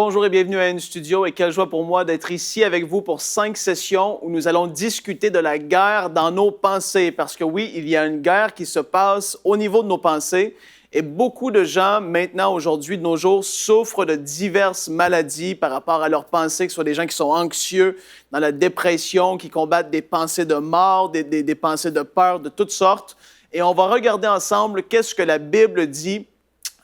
Bonjour et bienvenue à N-Studio et quelle joie pour moi d'être ici avec vous pour 5 sessions où nous allons discuter de la guerre dans nos pensées. Parce que oui, il y a une guerre qui se passe au niveau de nos pensées et beaucoup de gens maintenant, aujourd'hui, de nos jours, souffrent de diverses maladies par rapport à leurs pensées, que ce soit des gens qui sont anxieux, dans la dépression, qui combattent des pensées de mort, des pensées de peur, de toutes sortes. Et on va regarder ensemble qu'est-ce que la Bible dit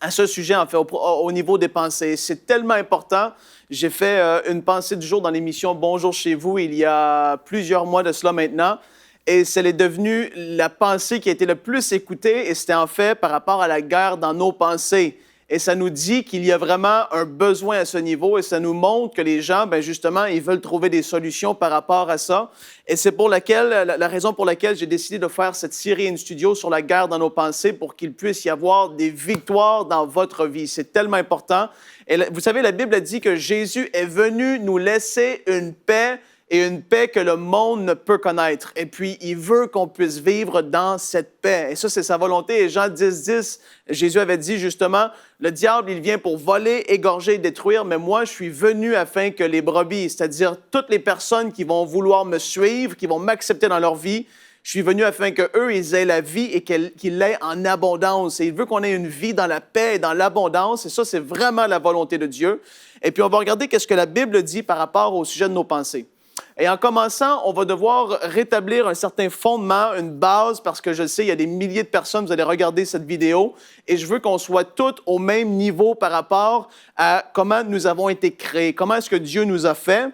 à ce sujet, en fait, au niveau des pensées. C'est tellement important. J'ai fait une pensée du jour dans l'émission Bonjour chez vous il y a plusieurs mois de cela maintenant. Et c'est devenu la pensée qui a été le plus écoutée et c'était en fait par rapport à la guerre dans nos pensées. Et ça nous dit qu'il y a vraiment un besoin à ce niveau et ça nous montre que les gens, bien justement, ils veulent trouver des solutions par rapport à ça. Et c'est pour la raison pour laquelle j'ai décidé de faire cette série N-Studio sur la guerre dans nos pensées pour qu'il puisse y avoir des victoires dans votre vie. C'est tellement important. Et vous savez, la Bible dit que Jésus est venu nous laisser une paix et une paix que le monde ne peut connaître. Et puis, il veut qu'on puisse vivre dans cette paix. Et ça, c'est sa volonté. Et Jean 10, Jésus avait dit justement, le diable, il vient pour voler, égorger et détruire, mais moi, je suis venu afin que les brebis, c'est-à-dire toutes les personnes qui vont vouloir me suivre, qui vont m'accepter dans leur vie, je suis venu afin qu'eux, ils aient la vie et qu'ils l'aient en abondance. Et il veut qu'on ait une vie dans la paix et dans l'abondance. Et ça, c'est vraiment la volonté de Dieu. Et puis, on va regarder qu'est-ce que la Bible dit par rapport au sujet de nos pensées. Et en commençant, on va devoir rétablir un certain fondement, une base, parce que je sais, il y a des milliers de personnes, vous allez regarder cette vidéo, et je veux qu'on soit tous au même niveau par rapport à comment nous avons été créés, comment est-ce que Dieu nous a fait.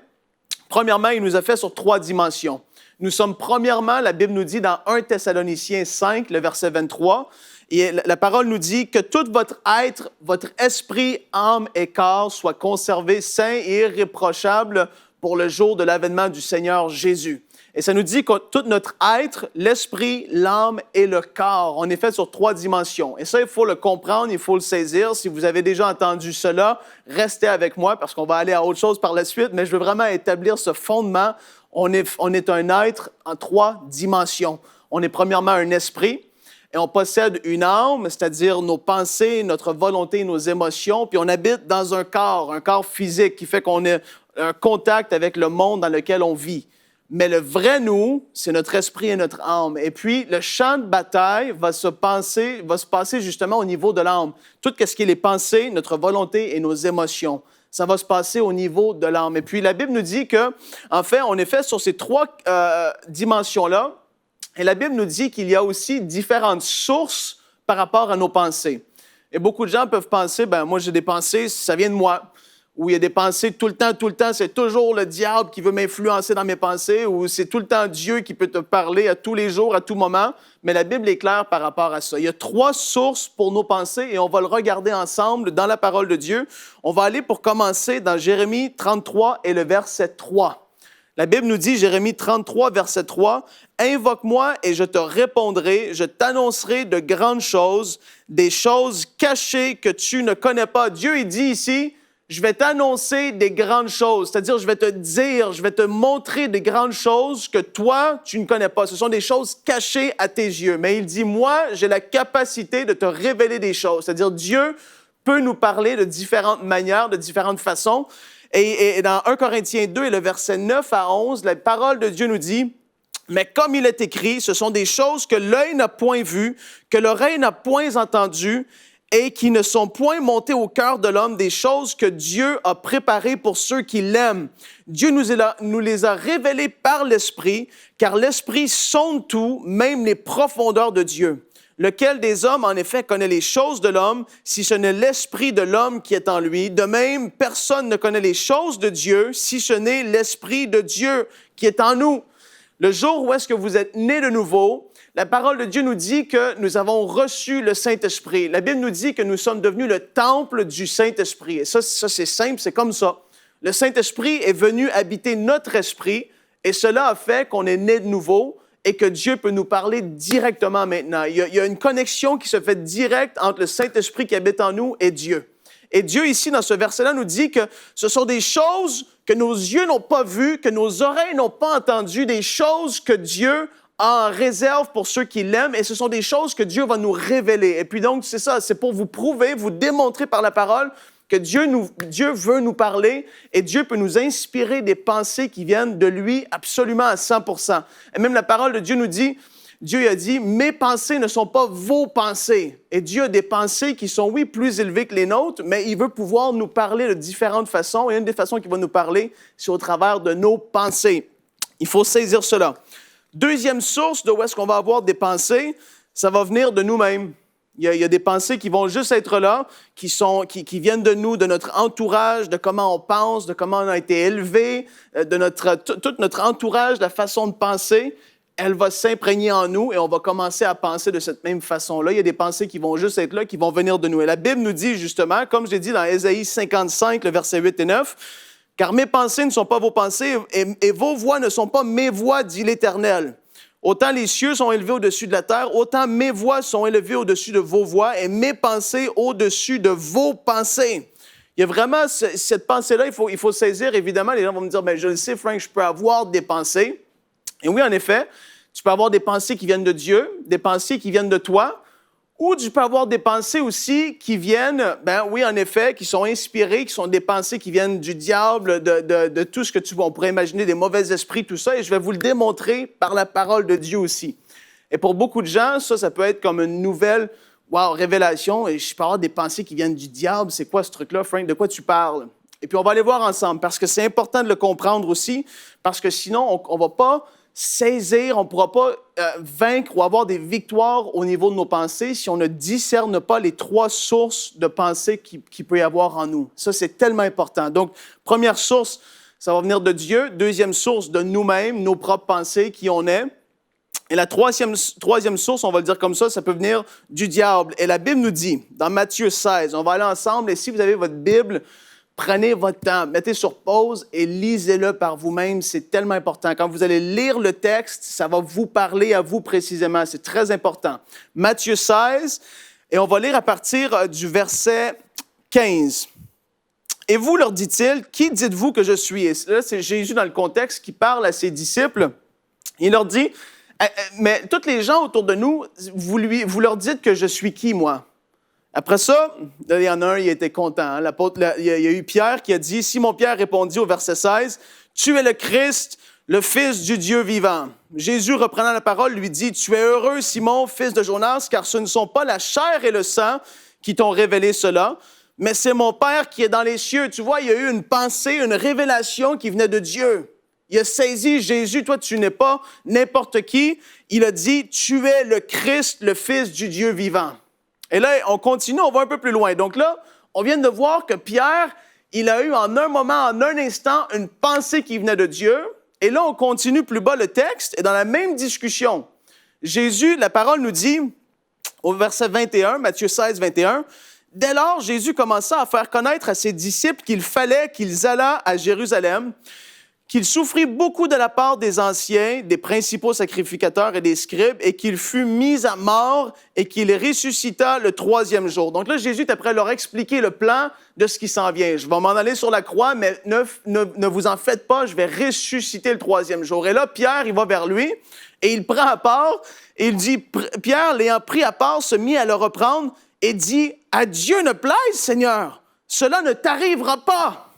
Premièrement, il nous a fait sur 3 dimensions. Nous sommes, premièrement, la Bible nous dit dans 1 Thessaloniciens 5, le verset 23, et la parole nous dit que tout votre être, votre esprit, âme et corps soient conservés sains et irréprochables pour le jour de l'avènement du Seigneur Jésus. Et ça nous dit que tout notre être, l'esprit, l'âme et le corps, on est fait sur 3 dimensions. Et ça, il faut le comprendre, il faut le saisir. Si vous avez déjà entendu cela, restez avec moi parce qu'on va aller à autre chose par la suite, mais je veux vraiment établir ce fondement. On est un être en 3 dimensions. On est premièrement un esprit et on possède une âme, c'est-à-dire nos pensées, notre volonté, nos émotions, puis on habite dans un corps physique qui fait qu'on est un contact avec le monde dans lequel on vit. Mais le vrai nous, c'est notre esprit et notre âme. Et puis, le champ de bataille va se passer justement au niveau de l'âme. Tout ce qui est les pensées, notre volonté et nos émotions, ça va se passer au niveau de l'âme. Et puis, la Bible nous dit que, en fait, on est fait sur ces 3 dimensions-là. Et la Bible nous dit qu'il y a aussi différentes sources par rapport à nos pensées. Et beaucoup de gens peuvent penser, moi j'ai des pensées, ça vient de moi. Ou il y a des pensées tout le temps, c'est toujours le diable qui veut m'influencer dans mes pensées, ou c'est tout le temps Dieu qui peut te parler à tous les jours, à tout moment. Mais la Bible est claire par rapport à ça. Il y a 3 sources pour nos pensées et on va le regarder ensemble dans la parole de Dieu. On va aller pour commencer dans Jérémie 33 et le verset 3. La Bible nous dit, Jérémie 33, verset 3, « Invoque-moi et je te répondrai, je t'annoncerai de grandes choses, des choses cachées que tu ne connais pas. » Dieu, il dit ici, je vais t'annoncer des grandes choses, c'est-à-dire je vais te dire, je vais te montrer des grandes choses que toi, tu ne connais pas. Ce sont des choses cachées à tes yeux. Mais il dit, moi, j'ai la capacité de te révéler des choses. C'est-à-dire Dieu peut nous parler de différentes manières, de différentes façons. Et dans 1 Corinthiens 2 et le verset 9 à 11, la parole de Dieu nous dit, « Mais comme il est écrit, ce sont des choses que l'œil n'a point vues, que l'oreille n'a point entendues, et qui ne sont point montées au cœur de l'homme, des choses que Dieu a préparées pour ceux qui l'aiment. Dieu nous les a révélées par l'Esprit, car l'Esprit sonde tout, même les profondeurs de Dieu. Lequel des hommes, en effet, connaît les choses de l'homme, si ce n'est l'Esprit de l'homme qui est en lui? De même, personne ne connaît les choses de Dieu, si ce n'est l'Esprit de Dieu qui est en nous. » Le jour où est-ce que vous êtes né de nouveau, la parole de Dieu nous dit que nous avons reçu le Saint-Esprit. La Bible nous dit que nous sommes devenus le temple du Saint-Esprit. Et ça c'est simple, c'est comme ça. Le Saint-Esprit est venu habiter notre esprit et cela a fait qu'on est né de nouveau et que Dieu peut nous parler directement maintenant. Il y a une connexion qui se fait directe entre le Saint-Esprit qui habite en nous et Dieu. Et Dieu, ici, dans ce verset-là, nous dit que ce sont des choses que nos yeux n'ont pas vues, que nos oreilles n'ont pas entendues, des choses que Dieu a en réserve pour ceux qui l'aiment, et ce sont des choses que Dieu va nous révéler. Et puis donc, c'est ça, c'est pour vous prouver, vous démontrer par la parole que Dieu veut nous parler et Dieu peut nous inspirer des pensées qui viennent de lui absolument à 100%. Et même la parole de Dieu nous dit, Dieu a dit, mes pensées ne sont pas vos pensées. Et Dieu a des pensées qui sont, oui, plus élevées que les nôtres, mais il veut pouvoir nous parler de différentes façons. Et une des façons qu'il va nous parler, c'est au travers de nos pensées. Il faut saisir cela. Deuxième source de où est-ce qu'on va avoir des pensées, ça va venir de nous-mêmes. Il y a des pensées qui vont juste être là, qui viennent de nous, de notre entourage, de comment on pense, de comment on a été élevé, de tout notre entourage, la façon de penser. Elle va s'imprégner en nous et on va commencer à penser de cette même façon-là. Il y a des pensées qui vont juste être là, qui vont venir de nous. Et la Bible nous dit justement, comme je l'ai dit dans Ésaïe 55, le verset 8 et 9, « Car mes pensées ne sont pas vos pensées et vos voix ne sont pas mes voix, dit l'Éternel. Autant les cieux sont élevés au-dessus de la terre, autant mes voix sont élevées au-dessus de vos voix et mes pensées au-dessus de vos pensées. » Il y a vraiment cette pensée-là, il faut saisir. Évidemment, les gens vont me dire, « Bien, je le sais, Frank, je peux avoir des pensées. » Et oui, en effet, tu peux avoir des pensées qui viennent de Dieu, des pensées qui viennent de toi, ou tu peux avoir des pensées aussi qui viennent, ben oui, en effet, qui sont inspirées, qui sont des pensées qui viennent du diable, de tout ce que on pourrait imaginer, des mauvais esprits, tout ça, et je vais vous le démontrer par la parole de Dieu aussi. Et pour beaucoup de gens, ça peut être comme une nouvelle, révélation, et je peux avoir des pensées qui viennent du diable, c'est quoi ce truc-là, Frank, de quoi tu parles? Et puis on va aller voir ensemble, parce que c'est important de le comprendre aussi, parce que sinon, on ne va pas saisir, on ne pourra pas vaincre ou avoir des victoires au niveau de nos pensées si on ne discerne pas les trois sources de pensée qu'il peut y avoir en nous. Ça, c'est tellement important. Donc, première source, ça va venir de Dieu. Deuxième source, de nous-mêmes, nos propres pensées, qui on est. Et la troisième source, on va le dire comme ça peut venir du diable. Et la Bible nous dit, dans Matthieu 16, on va aller ensemble, et si vous avez votre Bible, prenez votre temps, mettez sur pause et lisez-le par vous-même. C'est tellement important. Quand vous allez lire le texte, ça va vous parler à vous précisément. C'est très important. Matthieu 16, et on va lire à partir du verset 15. « Et vous, leur dit-il, qui dites-vous que je suis? » Et là, c'est Jésus dans le contexte qui parle à ses disciples. Il leur dit, « Mais tous les gens autour de nous, vous leur dites que je suis qui, moi? » Après ça, là, il y en a un, il était content. Hein? Il y a eu Pierre qui a dit, Simon-Pierre répondit au verset 16, « Tu es le Christ, le Fils du Dieu vivant. » Jésus, reprenant la parole, lui dit, « Tu es heureux, Simon, fils de Jonas, car ce ne sont pas la chair et le sang qui t'ont révélé cela, mais c'est mon Père qui est dans les cieux. » Tu vois, il y a eu une pensée, une révélation qui venait de Dieu. Il a saisi Jésus, toi, tu n'es pas n'importe qui. Il a dit, « Tu es le Christ, le Fils du Dieu vivant. » Et là, on continue, on va un peu plus loin. Donc là, on vient de voir que Pierre, il a eu en un moment, en un instant, une pensée qui venait de Dieu. Et là, on continue plus bas le texte, et dans la même discussion, Jésus, la parole nous dit, au verset 21, Matthieu 16, 21, « Dès lors, Jésus commença à faire connaître à ses disciples qu'il fallait qu'ils allât à Jérusalem, qu'il souffrit beaucoup de la part des anciens, des principaux sacrificateurs et des scribes, et qu'il fut mis à mort et qu'il ressuscita le troisième jour. » Donc là, Jésus est après leur expliquer le plan de ce qui s'en vient. Je vais m'en aller sur la croix, mais ne vous en faites pas, je vais ressusciter le troisième jour. Et là, Pierre, il va vers lui et il prend à part et il dit, Pierre, l'ayant pris à part, se mit à le reprendre et dit, « À Dieu ne plaise, Seigneur, cela ne t'arrivera pas. »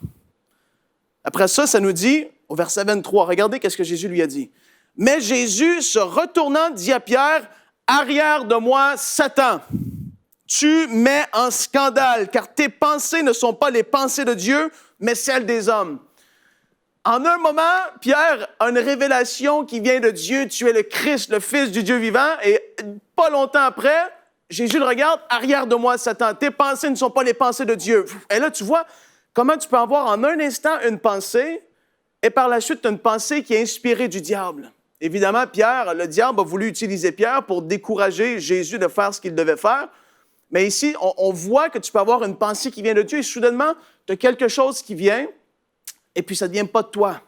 Après ça, ça nous dit, au verset 23, regardez qu'est-ce que Jésus lui a dit. « Mais Jésus, se retournant, dit à Pierre, « Arrière de moi, Satan, tu mets en scandale, car tes pensées ne sont pas les pensées de Dieu, mais celles des hommes. » En un moment, Pierre a une révélation qui vient de Dieu, tu es le Christ, le Fils du Dieu vivant, et pas longtemps après, Jésus le regarde, « Arrière de moi, Satan, tes pensées ne sont pas les pensées de Dieu. » Et là, tu vois comment tu peux avoir en un instant une pensée, et par la suite, tu as une pensée qui est inspirée du diable. Évidemment, le diable a voulu utiliser Pierre pour décourager Jésus de faire ce qu'il devait faire. Mais ici, on voit que tu peux avoir une pensée qui vient de Dieu et soudainement, tu as quelque chose qui vient et puis ça ne vient pas de toi.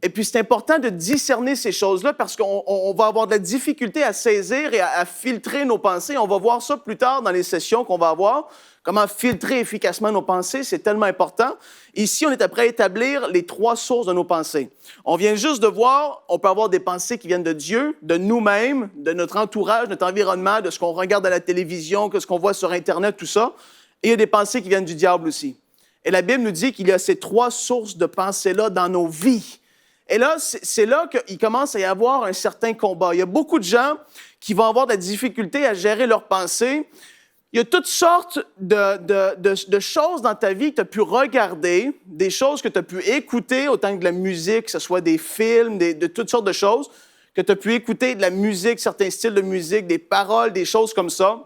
Et puis, c'est important de discerner ces choses-là parce qu'on va avoir de la difficulté à saisir et à filtrer nos pensées. On va voir ça plus tard dans les sessions qu'on va avoir. Comment filtrer efficacement nos pensées, c'est tellement important. Ici, on est après à établir les trois sources de nos pensées. On vient juste de voir, on peut avoir des pensées qui viennent de Dieu, de nous-mêmes, de notre entourage, notre environnement, de ce qu'on regarde à la télévision, de ce qu'on voit sur Internet, tout ça. Et il y a des pensées qui viennent du diable aussi. Et la Bible nous dit qu'il y a ces 3 sources de pensées-là dans nos vies. Et là, c'est là qu'il commence à y avoir un certain combat. Il y a beaucoup de gens qui vont avoir de la difficulté à gérer leurs pensées. Il y a toutes sortes de choses dans ta vie que tu as pu regarder, des choses que tu as pu écouter, autant que de la musique, que ce soit des films, de toutes sortes de choses, que tu as pu écouter de la musique, certains styles de musique, des paroles, des choses comme ça.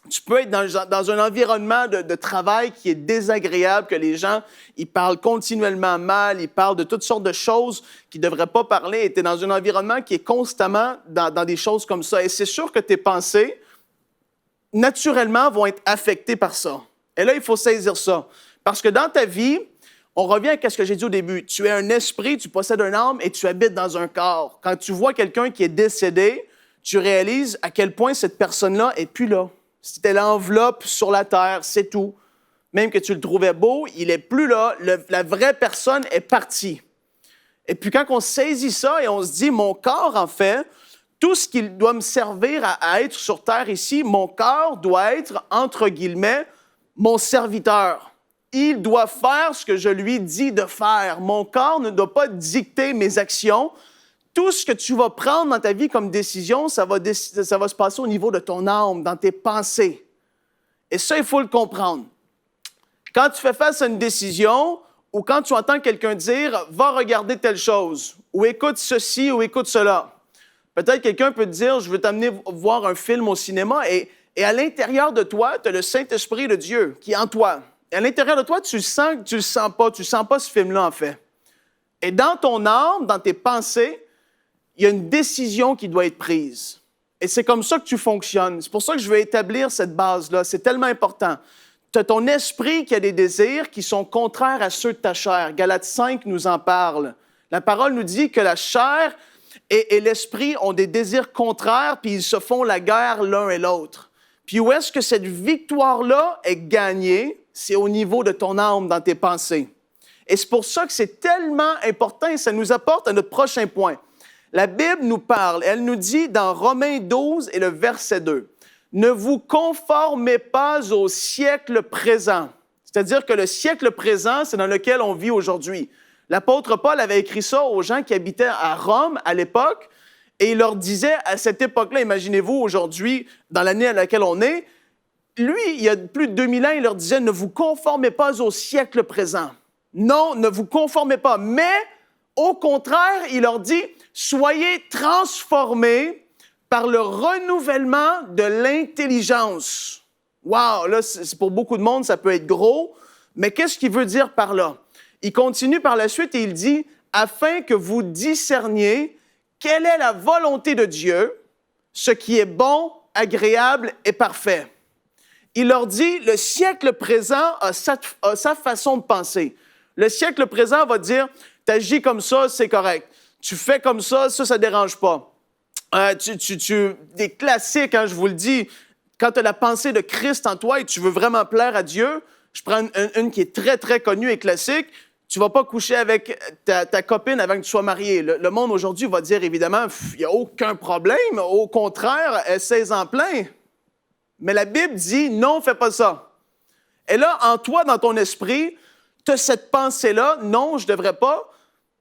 Tu peux être dans un environnement de travail qui est désagréable, que les gens, ils parlent continuellement mal, ils parlent de toutes sortes de choses qu'ils ne devraient pas parler. Et tu es dans un environnement qui est constamment dans des choses comme ça. Et c'est sûr que tes pensées, naturellement, vont être affectées par ça. Et là, il faut saisir ça. Parce que dans ta vie, on revient à ce que j'ai dit au début. Tu es un esprit, tu possèdes une âme et tu habites dans un corps. Quand tu vois quelqu'un qui est décédé, tu réalises à quel point cette personne-là n'est plus là. C'était l'enveloppe sur la terre, c'est tout. Même que tu le trouvais beau, il n'est plus là. La vraie personne est partie. Et puis quand on saisit ça et on se dit, mon corps, en fait, tout ce qui doit me servir à être sur terre ici, mon corps doit être, entre guillemets, mon serviteur. Il doit faire ce que je lui dis de faire. Mon corps ne doit pas dicter mes actions. Tout ce que tu vas prendre dans ta vie comme décision, ça va se passer au niveau de ton âme, dans tes pensées. Et ça, il faut le comprendre. Quand tu fais face à une décision ou quand tu entends quelqu'un dire « va regarder telle chose » ou « écoute ceci » ou « écoute cela », peut-être quelqu'un peut te dire « je veux t'amener voir un film au cinéma » et à l'intérieur de toi, tu as le Saint-Esprit de Dieu qui est en toi. Et à l'intérieur de toi, tu sens que tu le sens pas ce film-là en fait. Et dans ton âme, dans tes pensées, il y a une décision qui doit être prise. Et c'est comme ça que tu fonctionnes. C'est pour ça que je veux établir cette base-là. C'est tellement important. Tu as ton esprit qui a des désirs qui sont contraires à ceux de ta chair. Galates 5 nous en parle. La parole nous dit que la chair et l'esprit ont des désirs contraires, puis ils se font la guerre l'un et l'autre. Puis où est-ce que cette victoire-là est gagnée? C'est au niveau de ton âme, dans tes pensées. Et c'est pour ça que c'est tellement important et ça nous apporte à notre prochain point. La Bible nous parle, elle nous dit dans Romains 12 et le verset 2, « Ne vous conformez pas au siècle présent. » C'est-à-dire que le siècle présent, c'est dans lequel on vit aujourd'hui. L'apôtre Paul avait écrit ça aux gens qui habitaient à Rome à l'époque et il leur disait à cette époque-là, imaginez-vous aujourd'hui, dans l'année à laquelle on est, lui, il y a plus de 2000 ans, il leur disait « Ne vous conformez pas au siècle présent. » Non, ne vous conformez pas. Mais, au contraire, il leur dit « Soyez transformés par le renouvellement de l'intelligence. » Wow, là, c'est pour beaucoup de monde, ça peut être gros, mais qu'est-ce qu'il veut dire par là? Il continue par la suite et il dit « Afin que vous discerniez quelle est la volonté de Dieu, ce qui est bon, agréable et parfait. » Il leur dit, le siècle présent a sa façon de penser. Le siècle présent va dire, tu agis comme ça, c'est correct. Tu fais comme ça ne dérange pas. Des classiques, hein, je vous le dis, quand tu as la pensée de Christ en toi et tu veux vraiment plaire à Dieu, je prends une qui est très, très connue et classique, tu ne vas pas coucher avec ta copine avant que tu sois marié. Le monde aujourd'hui va dire, évidemment, il n'y a aucun problème, au contraire, essaie-en plein. Mais la Bible dit, non, fais pas ça. Et là, en toi, dans ton esprit, tu as cette pensée-là, non, je ne devrais pas.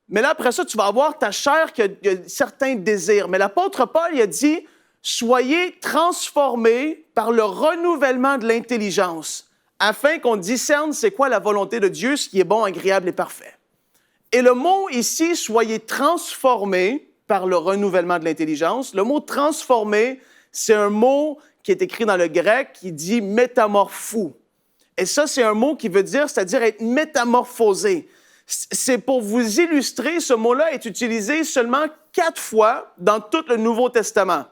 Mais là, après ça, tu vas avoir ta chair qui a certains désirs. Mais l'apôtre Paul, il a dit, soyez transformés par le renouvellement de l'intelligence, afin qu'on discerne c'est quoi la volonté de Dieu, ce qui est bon, agréable et parfait. Et le mot ici, soyez transformés par le renouvellement de l'intelligence. Le mot transformé, c'est un mot qui est écrit dans le grec qui dit métamorphou. Et ça, c'est un mot qui veut dire, c'est-à-dire être métamorphosé. C'est pour vous illustrer, ce mot-là est utilisé seulement 4 fois dans tout le Nouveau Testament.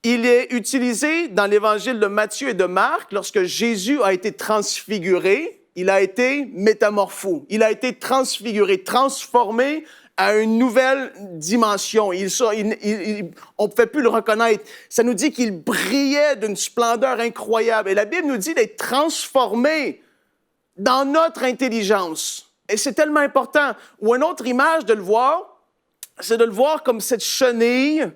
Il est utilisé dans l'Évangile de Matthieu et de Marc lorsque Jésus a été transfiguré. Il a été métamorphou. Il a été transfiguré, transformé à une nouvelle dimension. On ne pouvait plus le reconnaître. Ça nous dit qu'il brillait d'une splendeur incroyable. Et la Bible nous dit d'être transformé dans notre intelligence. Et c'est tellement important. Ou une autre image de le voir, c'est de le voir comme cette chenille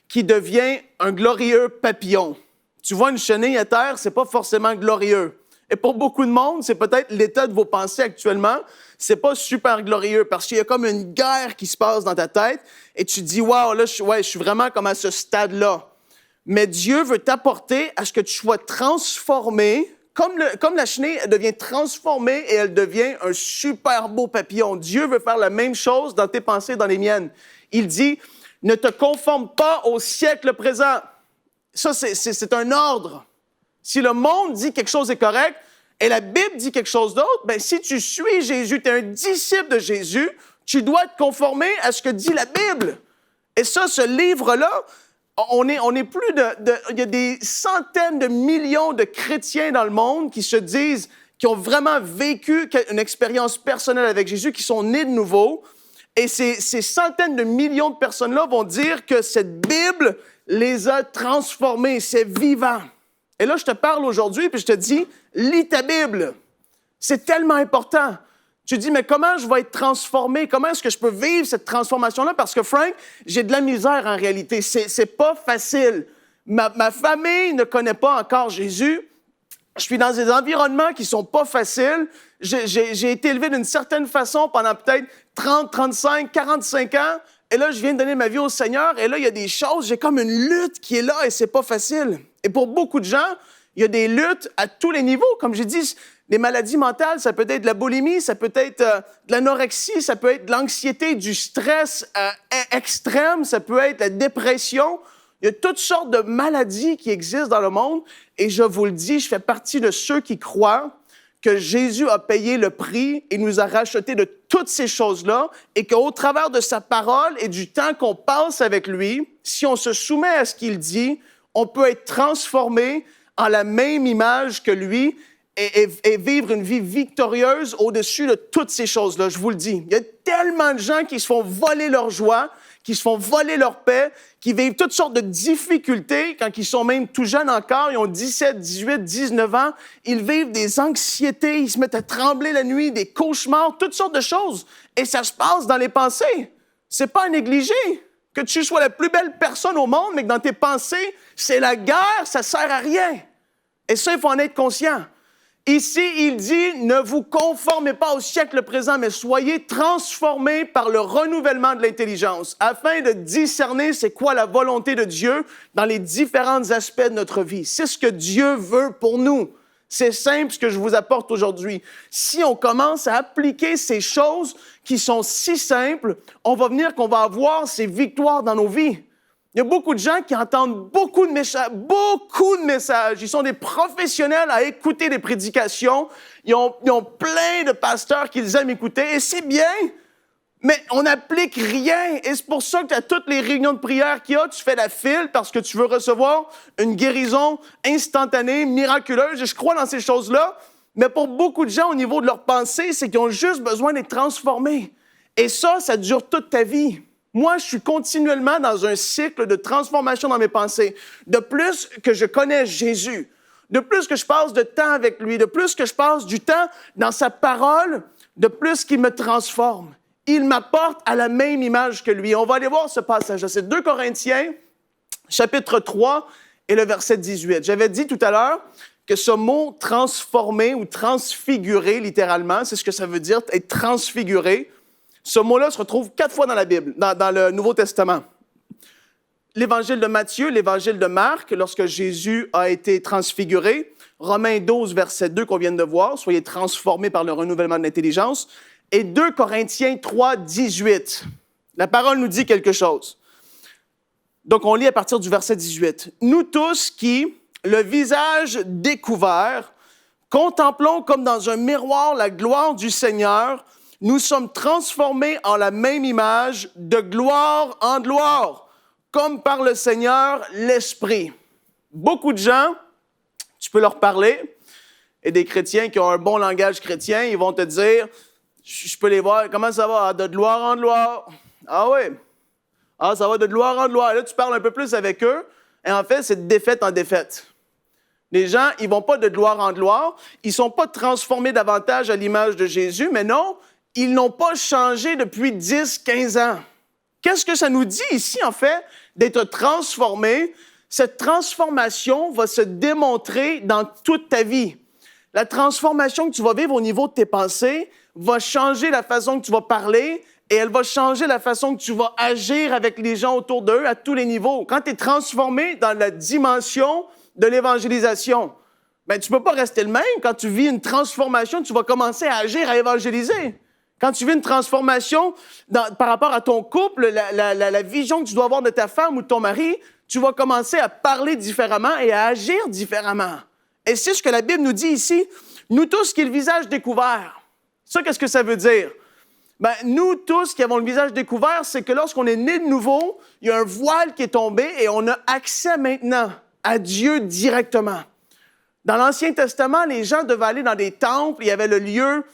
qui devient un glorieux papillon. Tu vois une chenille à terre, c'est pas forcément glorieux. Et pour beaucoup de monde, c'est peut-être l'état de vos pensées actuellement. C'est pas super glorieux parce qu'il y a comme une guerre qui se passe dans ta tête et tu te dis, wow, là, je suis vraiment comme à ce stade-là. Mais Dieu veut t'apporter à ce que tu sois transformé, comme la chenille, elle devient transformée et elle devient un super beau papillon. Dieu veut faire la même chose dans tes pensées, dans les miennes. Il dit, ne te conforme pas au siècle présent. Ça, c'est un ordre. Si le monde dit quelque chose est correct et la Bible dit quelque chose d'autre, bien, si tu suis Jésus, tu es un disciple de Jésus, tu dois te conformer à ce que dit la Bible. Et ça, ce livre-là, on est plus il y a des centaines de millions de chrétiens dans le monde qui se disent, qui ont vraiment vécu une expérience personnelle avec Jésus, qui sont nés de nouveau. Et ces centaines de millions de personnes-là vont dire que cette Bible les a transformés, c'est vivant. Et là, je te parle aujourd'hui, puis je te dis, lis ta Bible. C'est tellement important. Tu dis, mais comment je vais être transformé? Comment est-ce que je peux vivre cette transformation-là? Parce que, Frank, j'ai de la misère en réalité. C'est pas facile. Ma famille ne connaît pas encore Jésus. Je suis dans des environnements qui sont pas faciles. J'ai été élevé d'une certaine façon pendant peut-être 30, 35, 45 ans. Et là, je viens de donner ma vie au Seigneur. Et là, il y a des choses, j'ai comme une lutte qui est là et c'est pas facile. Et pour beaucoup de gens, il y a des luttes à tous les niveaux. Comme j'ai dit, les maladies mentales, ça peut être de la boulimie, ça peut être de l'anorexie, ça peut être de l'anxiété, du stress extrême, ça peut être la dépression. Il y a toutes sortes de maladies qui existent dans le monde. Et je vous le dis, je fais partie de ceux qui croient que Jésus a payé le prix et nous a rachetés de toutes ces choses-là et qu'au travers de sa parole et du temps qu'on passe avec lui, si on se soumet à ce qu'il dit, on peut être transformé en la même image que lui et vivre une vie victorieuse au-dessus de toutes ces choses-là, je vous le dis. Il y a tellement de gens qui se font voler leur joie, qui se font voler leur paix, qui vivent toutes sortes de difficultés quand ils sont même tout jeunes encore, ils ont 17, 18, 19 ans, ils vivent des anxiétés, ils se mettent à trembler la nuit, des cauchemars, toutes sortes de choses. Et ça se passe dans les pensées. C'est pas à négliger. Que tu sois la plus belle personne au monde, mais que dans tes pensées, c'est la guerre, ça sert à rien. Et ça, il faut en être conscient. Ici, il dit, ne vous conformez pas au siècle présent, mais soyez transformés par le renouvellement de l'intelligence, afin de discerner c'est quoi la volonté de Dieu dans les différents aspects de notre vie. C'est ce que Dieu veut pour nous. C'est simple ce que je vous apporte aujourd'hui. Si on commence à appliquer ces choses qui sont si simples, on va venir qu'on va avoir ces victoires dans nos vies. Il y a beaucoup de gens qui entendent beaucoup de messages. Ils sont des professionnels à écouter des prédications. Ils ont plein de pasteurs qu'ils aiment écouter, et c'est bien, mais on n'applique rien. Et c'est pour ça que à toutes les réunions de prière qu'il y a, tu fais la file parce que tu veux recevoir une guérison instantanée, miraculeuse. Et je crois dans ces choses-là, mais pour beaucoup de gens, au niveau de leur pensée, c'est qu'ils ont juste besoin d'être transformés. Et ça dure toute ta vie. Moi, je suis continuellement dans un cycle de transformation dans mes pensées. De plus que je connais Jésus, de plus que je passe de temps avec lui, de plus que je passe du temps dans sa parole, de plus qu'il me transforme. Il m'apporte à la même image que lui. On va aller voir ce passage-là. C'est 2 Corinthiens, chapitre 3 et le verset 18. J'avais dit tout à l'heure que ce mot « transformer » ou « transfigurer », littéralement, c'est ce que ça veut dire, être transfiguré. Ce mot-là se retrouve 4 fois dans la Bible, dans le Nouveau Testament. L'Évangile de Matthieu, l'Évangile de Marc, lorsque Jésus a été transfiguré. Romains 12, verset 2 qu'on vient de voir, « Soyez transformés par le renouvellement de l'intelligence ». Et 2 Corinthiens 3, 18. La parole nous dit quelque chose. Donc, on lit à partir du verset 18. « Nous tous qui, le visage découvert, contemplons comme dans un miroir la gloire du Seigneur, nous sommes transformés en la même image, de gloire en gloire, comme par le Seigneur l'Esprit. » Beaucoup de gens, tu peux leur parler, et des chrétiens qui ont un bon langage chrétien, ils vont te dire, je peux les voir, comment ça va? Ah, de gloire en gloire. Ah oui. Ah, ça va de gloire en gloire. Là, tu parles un peu plus avec eux, et en fait, c'est de défaite en défaite. Les gens, ils vont pas de gloire en gloire, ils sont pas transformés davantage à l'image de Jésus, mais non, ils n'ont pas changé depuis 10, 15 ans. Qu'est-ce que ça nous dit ici, en fait, d'être transformé? Cette transformation va se démontrer dans toute ta vie. La transformation que tu vas vivre au niveau de tes pensées va changer la façon que tu vas parler et elle va changer la façon que tu vas agir avec les gens autour d'eux à tous les niveaux. Quand tu es transformé dans la dimension de l'évangélisation, ben, tu ne peux pas rester le même. Quand tu vis une transformation, tu vas commencer à agir, à évangéliser. Quand tu vis une transformation par rapport à ton couple, la vision que tu dois avoir de ta femme ou de ton mari, tu vas commencer à parler différemment et à agir différemment. Et c'est ce que la Bible nous dit ici. Nous tous qui avons le visage découvert. Ça, qu'est-ce que ça veut dire? Ben, nous tous qui avons le visage découvert, c'est que lorsqu'on est né de nouveau, il y a un voile qui est tombé et on a accès maintenant à Dieu directement. Dans l'Ancien Testament, les gens devaient aller dans des temples. Il y avait le lieu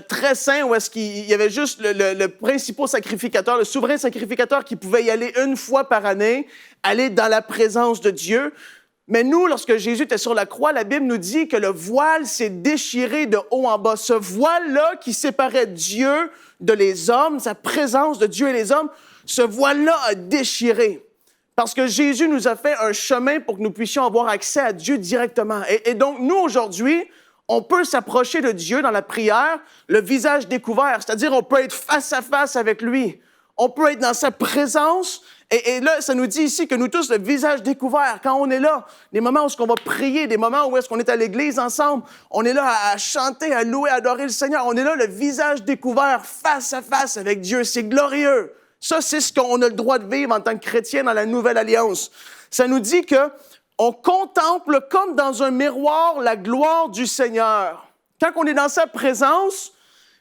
très saint où est-ce qu'il y avait juste le principal sacrificateur, le souverain sacrificateur qui pouvait y aller une fois par année, aller dans la présence de Dieu. Mais nous, lorsque Jésus était sur la croix, la Bible nous dit que le voile s'est déchiré de haut en bas. Ce voile-là qui séparait Dieu de les hommes, sa présence de Dieu et les hommes, ce voile-là a déchiré. Parce que Jésus nous a fait un chemin pour que nous puissions avoir accès à Dieu directement. Et donc, nous, aujourd'hui, on peut s'approcher de Dieu dans la prière, le visage découvert, c'est-à-dire on peut être face à face avec lui. On peut être dans sa présence. Et là, ça nous dit ici que nous tous, le visage découvert, quand on est là, des moments où on va prier, des moments où est-ce qu'on est à l'église ensemble, on est là à chanter, à louer, à adorer le Seigneur. On est là, le visage découvert, face à face avec Dieu. C'est glorieux. Ça, c'est ce qu'on a le droit de vivre en tant que chrétien dans la Nouvelle Alliance. Ça nous dit que on contemple comme dans un miroir la gloire du Seigneur. Quand on est dans sa présence,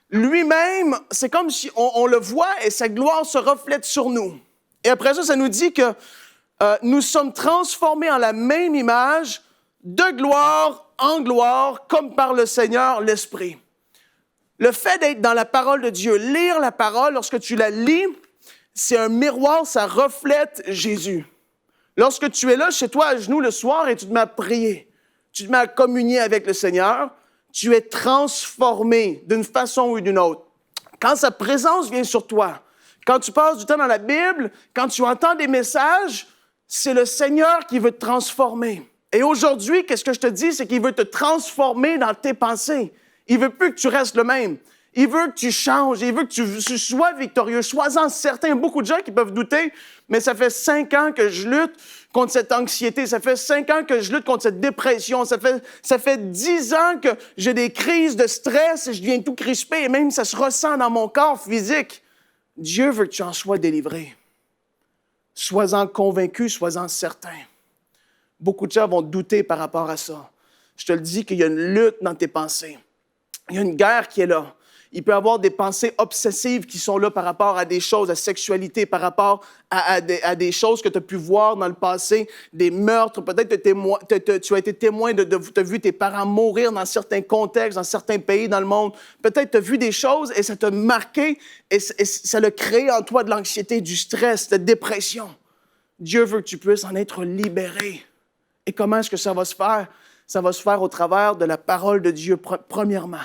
lui-même, c'est comme si on le voit et sa gloire se reflète sur nous. Et après ça, ça nous dit que nous sommes transformés en la même image, de gloire en gloire, comme par le Seigneur l'Esprit. Le fait d'être dans la parole de Dieu, lire la parole, lorsque tu la lis, c'est un miroir, ça reflète Jésus. Lorsque tu es là chez toi à genoux le soir et tu te mets à prier, tu te mets à communier avec le Seigneur, tu es transformé d'une façon ou d'une autre. Quand sa présence vient sur toi, quand tu passes du temps dans la Bible, quand tu entends des messages, c'est le Seigneur qui veut te transformer. Et aujourd'hui, qu'est-ce que je te dis? C'est qu'il veut te transformer dans tes pensées. Il veut plus que tu restes le même. Il veut que tu changes. Il veut que tu sois victorieux. Sois-en certain. Il y a beaucoup de gens qui peuvent douter, mais ça fait 5 ans que je lutte contre cette anxiété. Ça fait 5 ans que je lutte contre cette dépression. Ça fait 10 ans que j'ai des crises de stress et je deviens tout crispé et même ça se ressent dans mon corps physique. Dieu veut que tu en sois délivré. Sois-en convaincu, sois-en certain. Beaucoup de gens vont douter par rapport à ça. Je te le dis qu'il y a une lutte dans tes pensées. Il y a une guerre qui est là. Il peut y avoir des pensées obsessives qui sont là par rapport à des choses, à la sexualité, par rapport à des choses que tu as pu voir dans le passé, des meurtres. Peut-être que tu as été témoin tu as vu tes parents mourir dans certains contextes, dans certains pays dans le monde. Peut-être tu as vu des choses et ça t'a marqué et ça a créé en toi de l'anxiété, du stress, de la dépression. Dieu veut que tu puisses en être libéré. Et comment est-ce que ça va se faire? Ça va se faire au travers de la parole de Dieu, premièrement.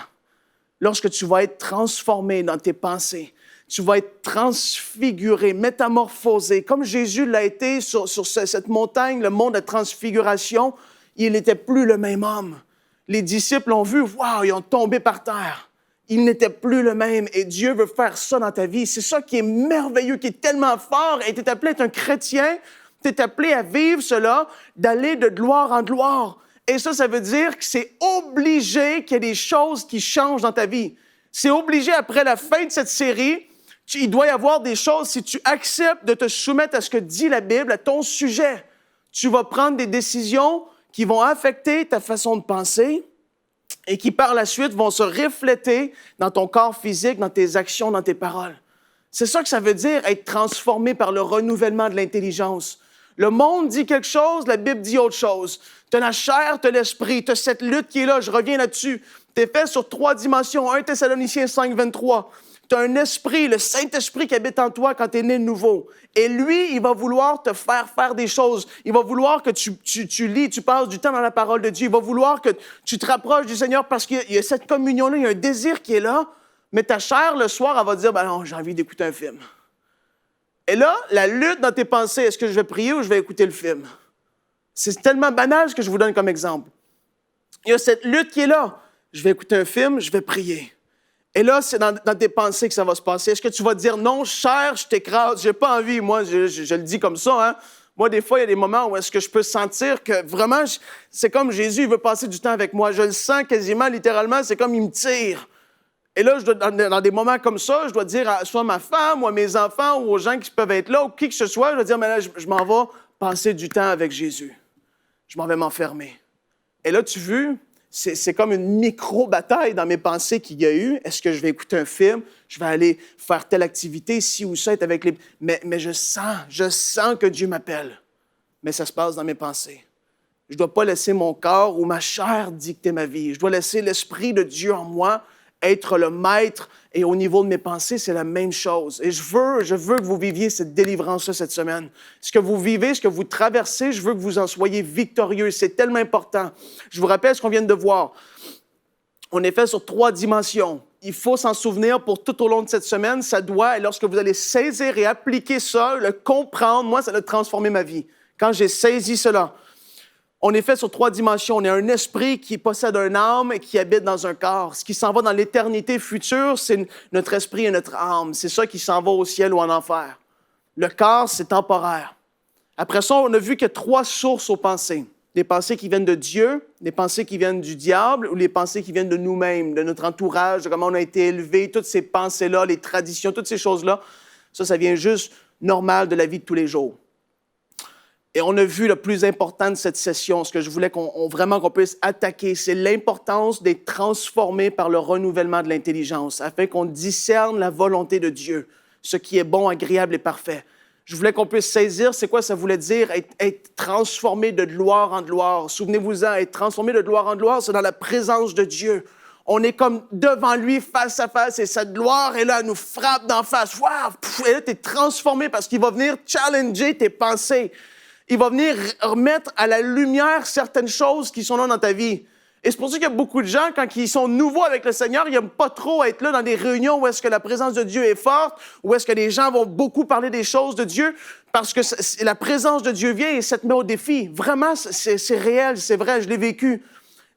Lorsque tu vas être transformé dans tes pensées, tu vas être transfiguré, métamorphosé, comme Jésus l'a été sur cette montagne, le mont de transfiguration, il n'était plus le même homme. Les disciples l'ont vu, waouh, ils ont tombé par terre. Il n'était plus le même et Dieu veut faire ça dans ta vie. C'est ça qui est merveilleux, qui est tellement fort. Et tu es appelé à être un chrétien, tu es appelé à vivre cela, d'aller de gloire en gloire. Et ça veut dire que c'est obligé qu'il y ait des choses qui changent dans ta vie. C'est obligé, après la fin de cette série, il doit y avoir des choses, si tu acceptes de te soumettre à ce que dit la Bible, à ton sujet, tu vas prendre des décisions qui vont affecter ta façon de penser et qui, par la suite, vont se refléter dans ton corps physique, dans tes actions, dans tes paroles. C'est ça que ça veut dire, être transformé par le renouvellement de l'intelligence. Le monde dit quelque chose, la Bible dit autre chose. Tu as la chair, tu as l'esprit, tu as cette lutte qui est là, je reviens là-dessus. Tu es fait sur 3 dimensions, 1 Thessaloniciens 5, 23. Tu as un esprit, le Saint-Esprit qui habite en toi quand tu es né de nouveau. Et lui, il va vouloir te faire des choses. Il va vouloir que tu lis, tu passes du temps dans la parole de Dieu. Il va vouloir que tu te rapproches du Seigneur parce qu'il y a cette communion-là, il y a un désir qui est là. Mais ta chair, le soir, elle va dire, ben non, j'ai envie d'écouter un film. Et là, la lutte dans tes pensées, est-ce que je vais prier ou je vais écouter le film? C'est tellement banal ce que je vous donne comme exemple. Il y a cette lutte qui est là. Je vais écouter un film, je vais prier. Et là, c'est dans tes pensées que ça va se passer. Est-ce que tu vas dire, non, chair, je t'écrase, j'ai pas envie. Moi, je le dis comme ça, hein. Moi, des fois, il y a des moments où est-ce que je peux sentir que vraiment, c'est comme Jésus, il veut passer du temps avec moi. Je le sens quasiment, littéralement, c'est comme il me tire. Et là, dans des moments comme ça, je dois dire soit à ma femme ou à mes enfants ou aux gens qui peuvent être là ou qui que ce soit, je dois dire, mais là, je m'en vais passer du temps avec Jésus. Je m'en vais m'enfermer. Et là, tu vois, c'est comme une micro-bataille dans mes pensées qu'il y a eu. Est-ce que je vais écouter un film? Je vais aller faire telle activité, ci ou ça, être avec les... Mais je sens que Dieu m'appelle. Mais ça se passe dans mes pensées. Je ne dois pas laisser mon corps ou ma chair dicter ma vie. Je dois laisser l'Esprit de Dieu en moi être le maître. Et au niveau de mes pensées, c'est la même chose. Et je veux que vous viviez cette délivrance-là cette semaine. Ce que vous vivez, ce que vous traversez, je veux que vous en soyez victorieux. C'est tellement important. Je vous rappelle ce qu'on vient de voir. On est fait sur 3 dimensions. Il faut s'en souvenir pour tout au long de cette semaine. Ça doit, et lorsque vous allez saisir et appliquer ça, le comprendre, moi, ça a transformé ma vie. Quand j'ai saisi cela, on est fait sur 3 dimensions. On est un esprit qui possède une âme et qui habite dans un corps. Ce qui s'en va dans l'éternité future, c'est notre esprit et notre âme. C'est ça qui s'en va au ciel ou en enfer. Le corps, c'est temporaire. Après ça, on a vu qu'il y a 3 sources aux pensées. Les pensées qui viennent de Dieu, les pensées qui viennent du diable ou les pensées qui viennent de nous-mêmes, de notre entourage, de comment on a été élevé, toutes ces pensées-là, les traditions, toutes ces choses-là. Ça vient juste normal de la vie de tous les jours. Et on a vu le plus important de cette session, ce que je voulais qu'on puisse attaquer, c'est l'importance d'être transformé par le renouvellement de l'intelligence, afin qu'on discerne la volonté de Dieu, ce qui est bon, agréable et parfait. Je voulais qu'on puisse saisir, c'est quoi ça voulait dire, être transformé de gloire en gloire. Souvenez-vous-en, être transformé de gloire en gloire, c'est dans la présence de Dieu. On est comme devant lui, face à face, et cette gloire est là, elle nous frappe d'en face. Wow! Et là, tu es transformé parce qu'il va venir challenger tes pensées. Il va venir remettre à la lumière certaines choses qui sont là dans ta vie. Et c'est pour ça qu'il y a beaucoup de gens, quand ils sont nouveaux avec le Seigneur, ils n'aiment pas trop être là dans des réunions où est-ce que la présence de Dieu est forte, où est-ce que les gens vont beaucoup parler des choses de Dieu, parce que la présence de Dieu vient et ça te met au défi. Vraiment, c'est réel, c'est vrai, je l'ai vécu.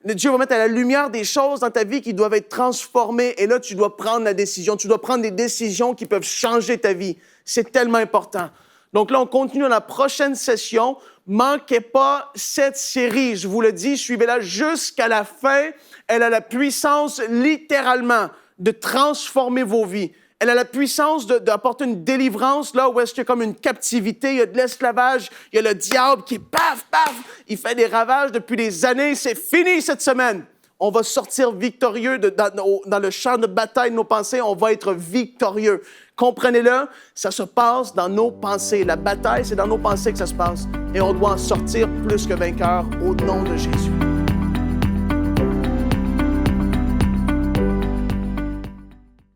Dieu va mettre à la lumière des choses dans ta vie qui doivent être transformées. Et là, tu dois prendre la décision. Tu dois prendre des décisions qui peuvent changer ta vie. C'est tellement important. Donc là, on continue dans la prochaine session. Manquez pas cette série. Je vous le dis, suivez-la jusqu'à la fin. Elle a la puissance, littéralement, de transformer vos vies. Elle a la puissance d'apporter une délivrance là où est-ce qu'il y a comme une captivité, il y a de l'esclavage, il y a le diable qui, paf, il fait des ravages depuis des années. C'est fini cette semaine. On va sortir victorieux dans le champ de bataille de nos pensées. On va être victorieux. Comprenez-le, ça se passe dans nos pensées. La bataille, c'est dans nos pensées que ça se passe. Et on doit en sortir plus que vainqueur au nom de Jésus.